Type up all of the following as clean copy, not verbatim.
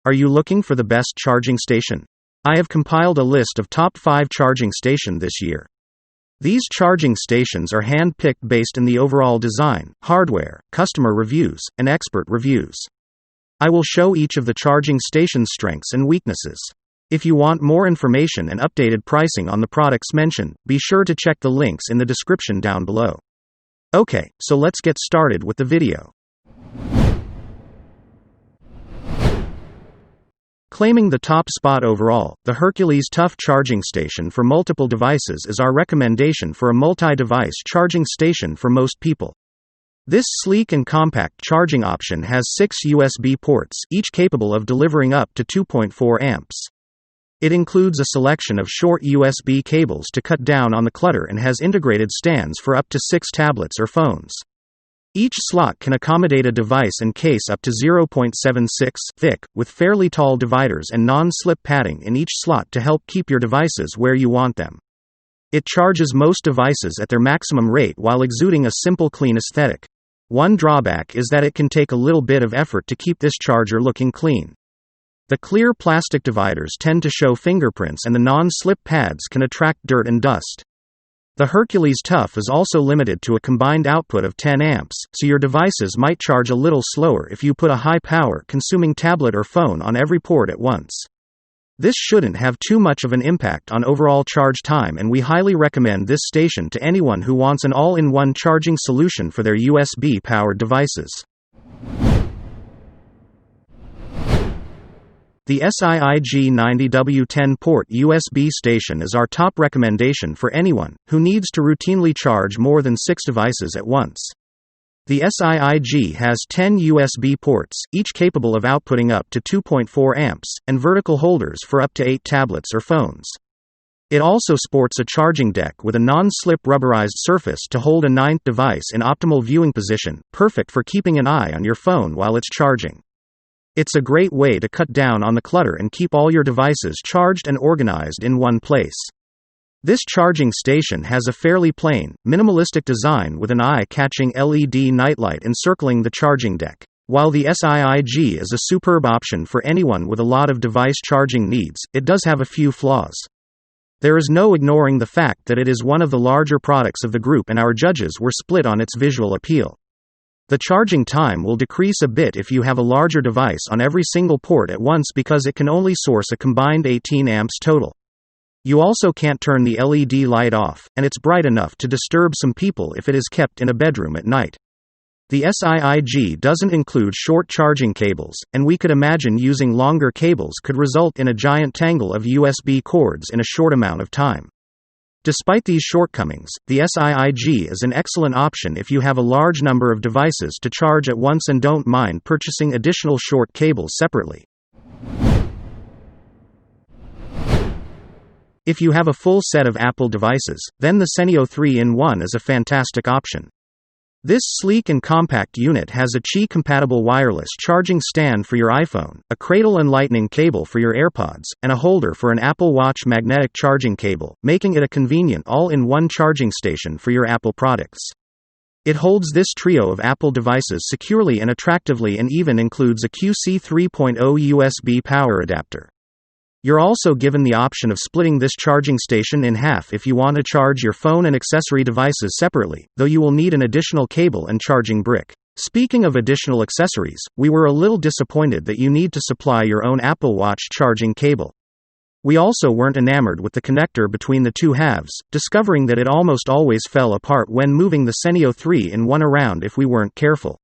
Are you looking for the best charging station? I have compiled a list of top 5 charging stations this year. These charging stations are hand-picked based on the overall design, hardware, customer reviews, and expert reviews. I will show each of the charging station's strengths and weaknesses. If you want more information and updated pricing on the products mentioned, be sure to check the links in the description down below. Okay, so let's get started with the video. Claiming the top spot overall, the Hercules Tough charging station for multiple devices is our recommendation for a multi-device charging station for most people. This sleek and compact charging option has 6 USB ports, each capable of delivering up to 2.4 amps. It includes a selection of short USB cables to cut down on the clutter and has integrated stands for up to 6 tablets or phones. Each slot can accommodate a device and case up to 0.76 thick, with fairly tall dividers and non-slip padding in each slot to help keep your devices where you want them. It charges most devices at their maximum rate while exuding a simple, clean aesthetic. One drawback is that it can take a little bit of effort to keep this charger looking clean. The clear plastic dividers tend to show fingerprints and the non-slip pads can attract dirt and dust. The Hercules Tough is also limited to a combined output of 10 amps, so your devices might charge a little slower if you put a high-power consuming tablet or phone on every port at once. This shouldn't have too much of an impact on overall charge time, and we highly recommend this station to anyone who wants an all-in-one charging solution for their USB-powered devices. The SIIG 90W10 port USB station is our top recommendation for anyone who needs to routinely charge more than 6 devices at once. The SIIG has 10 USB ports, each capable of outputting up to 2.4 amps, and vertical holders for up to 8 tablets or phones. It also sports a charging deck with a non-slip rubberized surface to hold a 9th device in optimal viewing position, perfect for keeping an eye on your phone while it's charging. It's a great way to cut down on the clutter and keep all your devices charged and organized in one place. This charging station has a fairly plain, minimalistic design with an eye-catching LED nightlight encircling the charging deck. While the SIIG is a superb option for anyone with a lot of device charging needs, it does have a few flaws. There is no ignoring the fact that it is one of the larger products of the group and our judges were split on its visual appeal. The charging time will decrease a bit if you have a larger device on every single port at once because it can only source a combined 18 amps total. You also can't turn the LED light off, and it's bright enough to disturb some people if it is kept in a bedroom at night. The SIIG doesn't include short charging cables, and we could imagine using longer cables could result in a giant tangle of USB cords in a short amount of time. Despite these shortcomings, the SIIG is an excellent option if you have a large number of devices to charge at once and don't mind purchasing additional short cables separately. If you have a full set of Apple devices, then the Cenio 3-in-1 is a fantastic option. This sleek and compact unit has a Qi-compatible wireless charging stand for your iPhone, a cradle and lightning cable for your AirPods, and a holder for an Apple Watch magnetic charging cable, making it a convenient all-in-one charging station for your Apple products. It holds this trio of Apple devices securely and attractively and even includes a QC 3.0 USB power adapter. You're also given the option of splitting this charging station in half if you want to charge your phone and accessory devices separately, though you will need an additional cable and charging brick. Speaking of additional accessories, we were a little disappointed that you need to supply your own Apple Watch charging cable. We also weren't enamored with the connector between the two halves, discovering that it almost always fell apart when moving the Cenio 3-in-1 around if we weren't careful.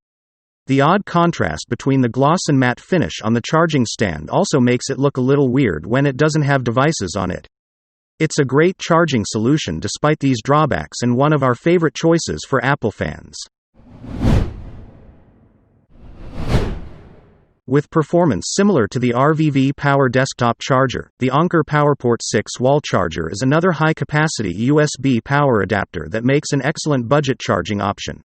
The odd contrast between the gloss and matte finish on the charging stand also makes it look a little weird when it doesn't have devices on it. It's a great charging solution despite these drawbacks and one of our favorite choices for Apple fans. With performance similar to the RVV Power desktop charger, the Anker PowerPort 6 wall charger is another high-capacity USB power adapter that makes an excellent budget charging option.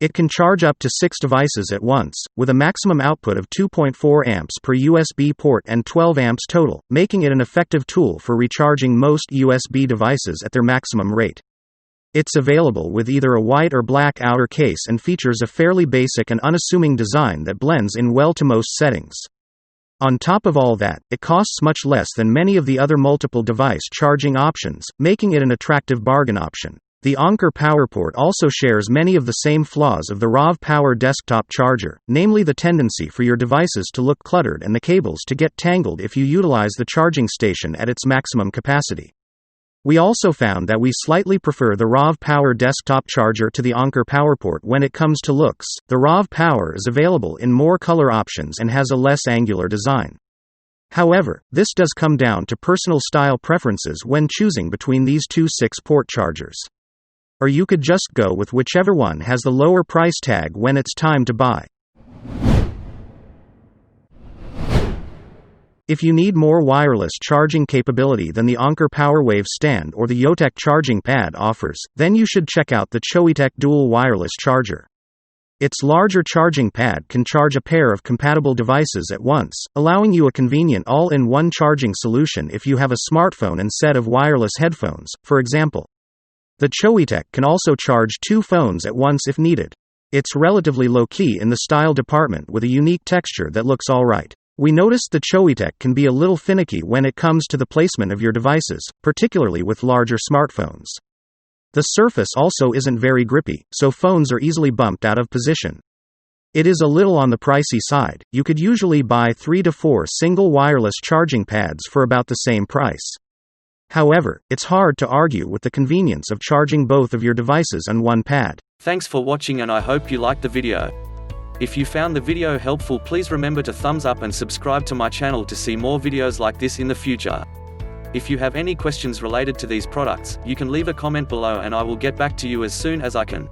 It can charge up to 6 devices at once, with a maximum output of 2.4 amps per USB port and 12 amps total, making it an effective tool for recharging most USB devices at their maximum rate. It's available with either a white or black outer case and features a fairly basic and unassuming design that blends in well to most settings. On top of all that, it costs much less than many of the other multiple device charging options, making it an attractive bargain option. The Anker PowerPort also shares many of the same flaws of the RAV Power desktop charger, namely the tendency for your devices to look cluttered and the cables to get tangled if you utilize the charging station at its maximum capacity. We also found that we slightly prefer the RAV Power desktop charger to the Anker PowerPort when it comes to looks. The RAV Power is available in more color options and has a less angular design. However, this does come down to personal style preferences when choosing between these two 6-port chargers. Or you could just go with whichever one has the lower price tag when it's time to buy. If you need more wireless charging capability than the Anker PowerWave stand or the Yotek charging pad offers, then you should check out the Yotek dual wireless charger. Its larger charging pad can charge a pair of compatible devices at once, allowing you a convenient all-in-one charging solution if you have a smartphone and set of wireless headphones, for example. The Yotek can also charge 2 phones at once if needed. It's relatively low-key in the style department with a unique texture that looks alright. We noticed the Yotek can be a little finicky when it comes to the placement of your devices, particularly with larger smartphones. The surface also isn't very grippy, so phones are easily bumped out of position. It is a little on the pricey side. You could usually buy 3 to 4 single wireless charging pads for about the same price. However, it's hard to argue with the convenience of charging both of your devices on one pad. Thanks for watching and I hope you liked the video. If you found the video helpful, please remember to thumbs up and subscribe to my channel to see more videos like this in the future. If you have any questions related to these products, you can leave a comment below and I will get back to you as soon as I can.